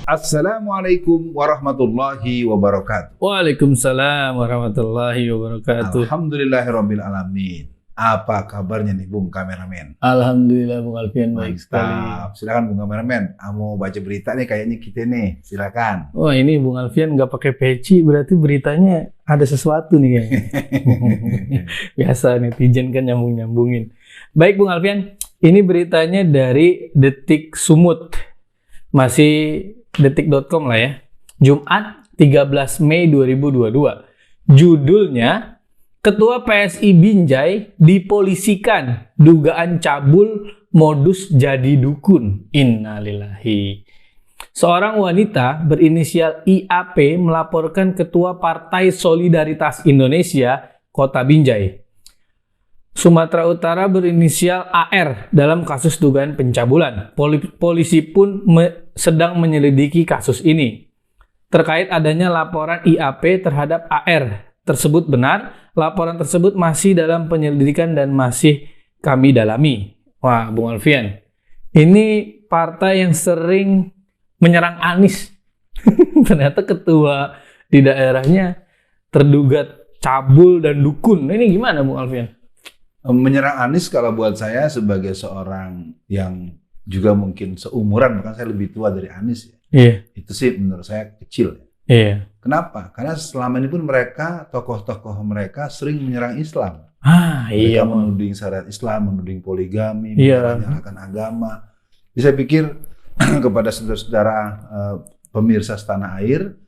Assalamualaikum warahmatullahi wabarakatuh. Waalaikumsalam warahmatullahi wabarakatuh. Alhamdulillahirabbil alamin. Apa kabarnya nih Bung Kameramen? Alhamdulillah Bung Alfian baik sekali. Silakan Bung Kameramen. Mau baca berita nih kayaknya kita nih. Silakan. Wah ini Bung Alfian nggak pakai peci berarti beritanya ada sesuatu nih kayaknya. Biasa netizen kan nyambungin. Baik Bung Alfian, ini beritanya dari Detik Sumut. Masih detik.com lah ya. Jumat 13 Mei 2022. Judulnya, Ketua PSI Binjai dipolisikan dugaan cabul modus jadi dukun. Innalillahi. Seorang wanita berinisial IAP melaporkan Ketua Partai Solidaritas Indonesia Kota Binjai, Sumatera Utara berinisial AR dalam kasus dugaan pencabulan. Polisi pun sedang menyelidiki kasus ini. Terkait adanya laporan IAP terhadap AR tersebut benar, laporan tersebut masih dalam penyelidikan dan masih kami dalami. Wah, Bung Alfian, ini partai yang sering menyerang Anies. Ternyata ketua di daerahnya terduga cabul dan dukun. Ini gimana Bung Alfian? Menyerang Anies kalau buat saya sebagai seorang yang juga mungkin seumuran, bahkan saya lebih tua dari Anies ya. Iya. Itu sih menurut saya kecil. Iya. Kenapa? Karena selama ini pun mereka, tokoh-tokoh mereka sering menyerang Islam. Iya. Mereka menuding syariat Islam, menuding poligami, Iya. menyalahkan agama. Jadi saya pikir kepada saudara-saudara pemirsa setanah air,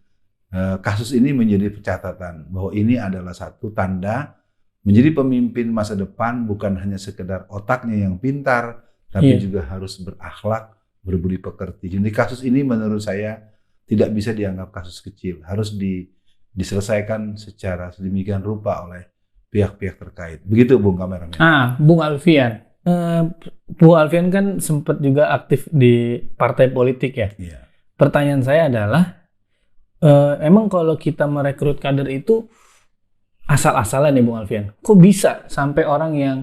kasus ini menjadi catatan bahwa ini adalah satu tanda menjadi pemimpin masa depan bukan hanya sekedar otaknya yang pintar, tapi juga harus berakhlak, berbudi pekerti. Jadi kasus ini menurut saya tidak bisa dianggap kasus kecil, harus diselesaikan secara sedemikian rupa oleh pihak-pihak terkait. Begitu Bung Kameramen. Bung Alfian. Bung Alfian kan sempat juga aktif di partai politik ya. Iya. Pertanyaan saya adalah, emang kalau kita merekrut kader itu asal-asalan nih Bung Alfian? Kok bisa sampai orang yang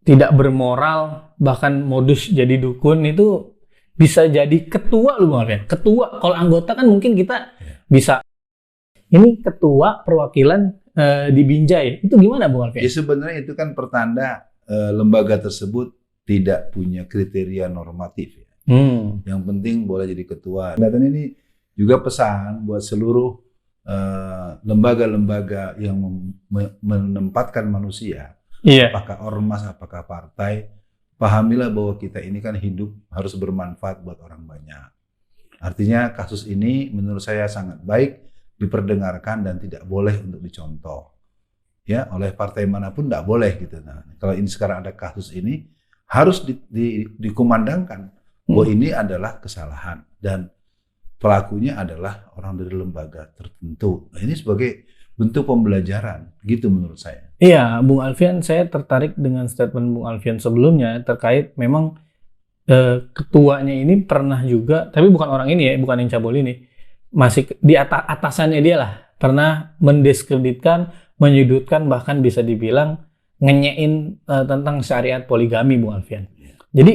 tidak bermoral, bahkan modus jadi dukun itu bisa jadi ketua loh Bung Alfian? Ketua, kalau anggota kan mungkin kita bisa. Ini ketua perwakilan di Binjai, itu gimana Bung Alfian? Ya sebenarnya itu kan pertanda lembaga tersebut tidak punya kriteria normatif. Ya. Yang penting boleh jadi ketua. Dan ini juga pesan buat seluruh lembaga-lembaga yang menempatkan manusia, apakah ormas, apakah partai, pahamilah bahwa kita ini kan hidup harus bermanfaat buat orang banyak. Artinya kasus ini menurut saya sangat baik diperdengarkan dan tidak boleh untuk dicontoh. Ya, oleh partai manapun tidak boleh gitu. Nah, kalau ini sekarang ada kasus ini harus dikumandangkan bahwa ini adalah kesalahan dan pelakunya adalah orang dari lembaga tertentu. Nah, ini sebagai bentuk pembelajaran, gitu menurut saya. Iya, Bung Alfian, saya tertarik dengan statement Bung Alfian sebelumnya terkait memang ketuanya ini pernah juga, tapi bukan orang ini ya, bukan yang cabul ini, masih di atasannya dia lah, pernah mendiskreditkan, menyudutkan, bahkan bisa dibilang ngenyein tentang syariat poligami, Bung Alfian. Jadi,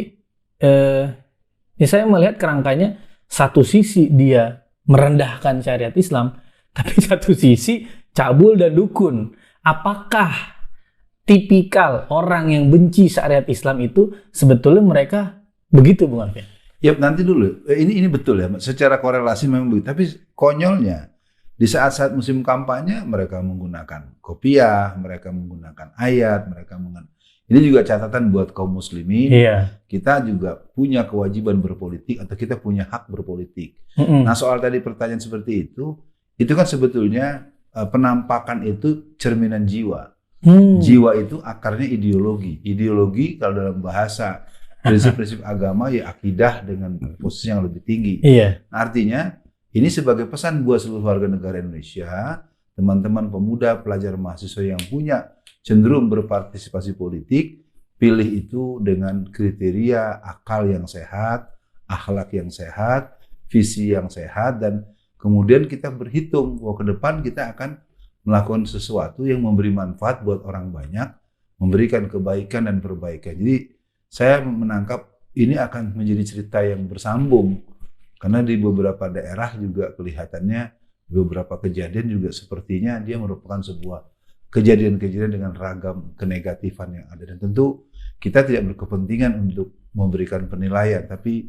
ya saya melihat kerangkanya, satu sisi dia merendahkan syariat Islam, tapi satu sisi cabul dan dukun. Apakah tipikal orang yang benci syariat Islam itu sebetulnya mereka begitu, Bung Alfian? Ya nanti dulu, ini betul ya, secara korelasi memang begitu. Tapi konyolnya, di saat-saat musim kampanye mereka menggunakan kopiah, mereka menggunakan ayat, mereka menggunakan. Ini juga catatan buat kaum muslimin. Iya. Kita juga punya kewajiban berpolitik atau kita punya hak berpolitik. Nah soal tadi pertanyaan seperti itu kan sebetulnya penampakan itu cerminan jiwa. Jiwa itu akarnya ideologi. Ideologi kalau dalam bahasa prinsip-prinsip agama ya akidah dengan posisi yang lebih tinggi. Iya. Artinya ini sebagai pesan buat seluruh warga negara Indonesia, teman-teman pemuda, pelajar mahasiswa yang punya cenderung berpartisipasi politik, pilih itu dengan kriteria akal yang sehat, akhlak yang sehat, visi yang sehat, dan kemudian kita berhitung bahwa ke depan kita akan melakukan sesuatu yang memberi manfaat buat orang banyak, memberikan kebaikan dan perbaikan. Jadi saya menangkap ini akan menjadi cerita yang bersambung Karena di beberapa daerah juga kelihatannya beberapa kejadian juga sepertinya dia merupakan sebuah kejadian-kejadian dengan ragam kenegatifan yang ada. Dan tentu kita tidak berkepentingan untuk memberikan penilaian, tapi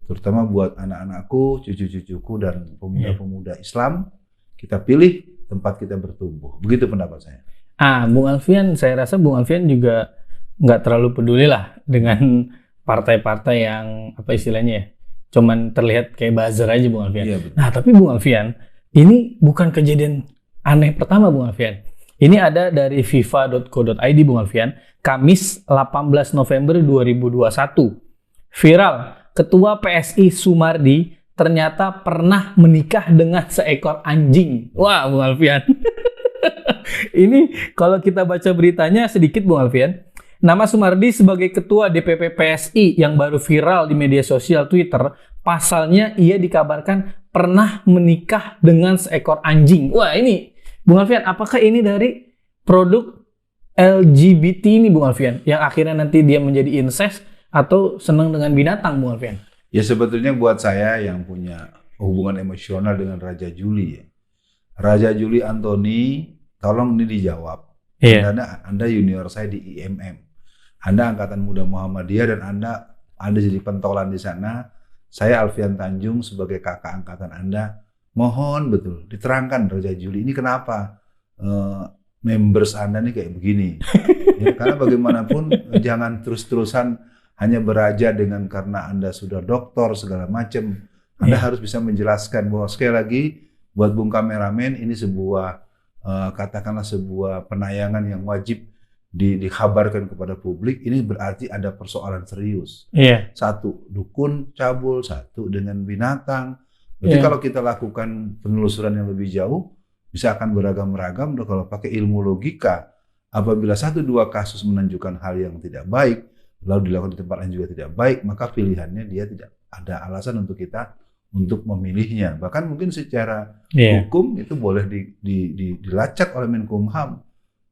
terutama buat anak-anakku, cucu-cucuku, dan pemuda-pemuda Islam, kita pilih tempat kita bertumbuh. Begitu pendapat saya. Bung Alfian, saya rasa Bung Alfian juga nggak terlalu peduli lah dengan partai-partai yang apa istilahnya ya, cuman terlihat kayak buzzer aja Bung Alfian. Iya, betul. Nah, tapi Bung Alfian, ini bukan kejadian aneh pertama Bung Alfian. Ini ada dari fifa.co.id Bung Alfian, Kamis 18 November 2021. Viral, Ketua PSI Sumardi ternyata pernah menikah dengan seekor anjing. Wah, Bung Alfian. Ini kalau kita baca beritanya sedikit Bung Alfian. Nama Sumardi sebagai Ketua DPP PSI yang baru viral di media sosial Twitter, pasalnya ia dikabarkan pernah menikah dengan seekor anjing. Wah, ini Bung Alfian, apakah ini dari produk LGBT ini Bung Alfian, yang akhirnya nanti dia menjadi incest atau senang dengan binatang Bung Alfian? Ya sebetulnya buat saya yang punya hubungan emosional dengan Raja Juli ya. Raja Juli Antoni, tolong ini dijawab. Yeah. Anda junior saya di IMM. Anda angkatan muda Muhammadiyah dan Anda jadi pentolan di sana. Saya Alfian Tanjung sebagai kakak angkatan Anda. Mohon betul diterangkan Raja Juli ini kenapa members Anda nih kayak begini. Ya, karena bagaimanapun jangan terus-terusan hanya beraja dengan karena Anda sudah doktor segala macam. Anda harus bisa menjelaskan bahwa sekali lagi buat Bung Kameramen ini sebuah katakanlah sebuah penayangan yang wajib dikhabarkan kepada publik. Ini berarti ada persoalan serius. Satu dukun cabul, satu dengan binatang. Berarti kalau kita lakukan penelusuran yang lebih jauh bisa akan beragam-ragam. Kalau pakai ilmu logika, apabila 1-2 kasus menunjukkan hal yang tidak baik lalu dilakukan di tempat lain juga tidak baik, maka pilihannya dia tidak ada alasan untuk kita untuk memilihnya. Bahkan mungkin secara hukum itu boleh dilacak oleh Menkumham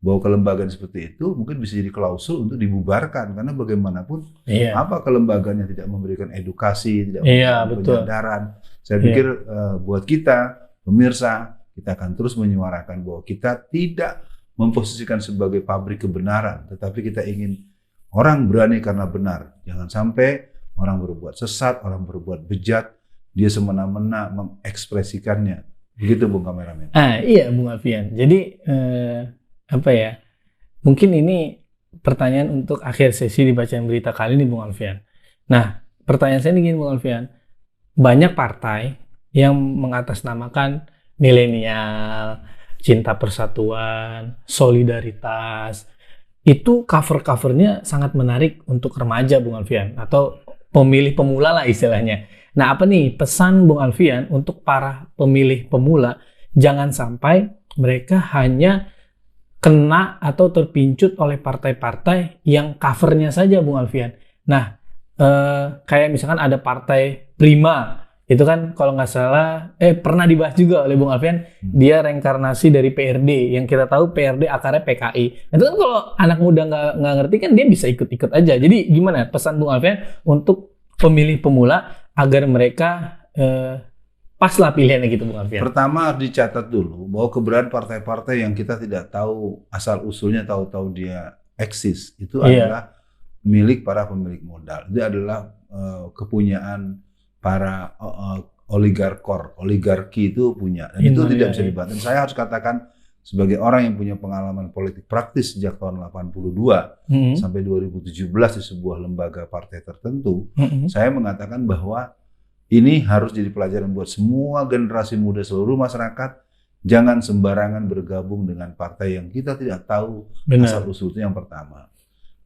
bahwa kelembagaan seperti itu mungkin bisa jadi klausul untuk dibubarkan, karena bagaimanapun apa kelembagaan yang tidak memberikan edukasi, tidak memberikan penyadaran. Saya pikir buat kita pemirsa, kita akan terus menyuarakan bahwa kita tidak memposisikan sebagai pabrik kebenaran, tetapi kita ingin orang berani karena benar. Jangan sampai orang berbuat sesat, orang berbuat bejat, dia semena-mena mengekspresikannya. Begitu Bung Kameramen. Iya Bung Alfian. Jadi apa ya? Mungkin ini pertanyaan untuk akhir sesi di bacaan berita kali ini Bung Alfian. Nah, pertanyaan saya ini Bung Alfian. Banyak partai yang mengatasnamakan milenial, cinta persatuan, solidaritas. Itu cover-covernya sangat menarik untuk remaja Bung Alfian, atau pemilih pemula lah istilahnya. Nah, apa nih pesan Bung Alfian untuk para pemilih pemula? Jangan sampai mereka hanya kena atau terpincut oleh partai-partai yang covernya saja Bung Alfian. Nah, kayak misalkan ada partai Prima, itu kan kalau nggak salah pernah dibahas juga oleh Bung Alfian, dia reinkarnasi dari PRD, yang kita tahu PRD akarnya PKI. Itu kan kalau anak muda nggak ngerti kan dia bisa ikut-ikut aja. Jadi gimana pesan Bung Alfian untuk pemilih pemula agar mereka pas lah pilihannya gitu Bung Alfian? Pertama harus dicatat dulu bahwa keberadaan partai-partai yang kita tidak tahu asal usulnya, tahu-tahu dia eksis, itu adalah milik para pemilik modal. Itu adalah kepunyaan para oligarki itu punya, dan itu tidak bisa dibantah. Saya harus katakan sebagai orang yang punya pengalaman politik praktis sejak tahun 82 sampai 2017 di sebuah lembaga partai tertentu, saya mengatakan bahwa ini harus jadi pelajaran buat semua generasi muda seluruh masyarakat. Jangan sembarangan bergabung dengan partai yang kita tidak tahu asal usulnya, yang pertama.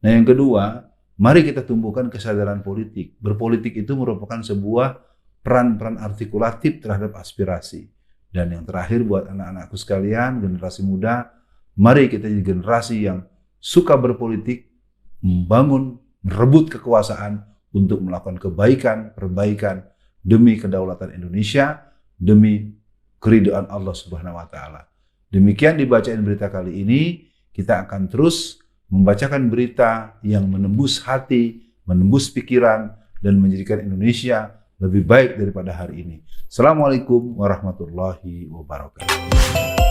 Nah, yang kedua, mari kita tumbuhkan kesadaran politik. Berpolitik itu merupakan sebuah peran-peran artikulatif terhadap aspirasi. Dan yang terakhir buat anak-anakku sekalian, generasi muda, mari kita jadi generasi yang suka berpolitik, membangun, merebut kekuasaan untuk melakukan kebaikan, perbaikan demi kedaulatan Indonesia, demi keridhaan Allah Subhanahu wa taala. Demikian dibacain berita kali ini, kita akan terus membacakan berita yang menembus hati, menembus pikiran, dan menjadikan Indonesia lebih baik daripada hari ini. Assalamualaikum warahmatullahi wabarakatuh.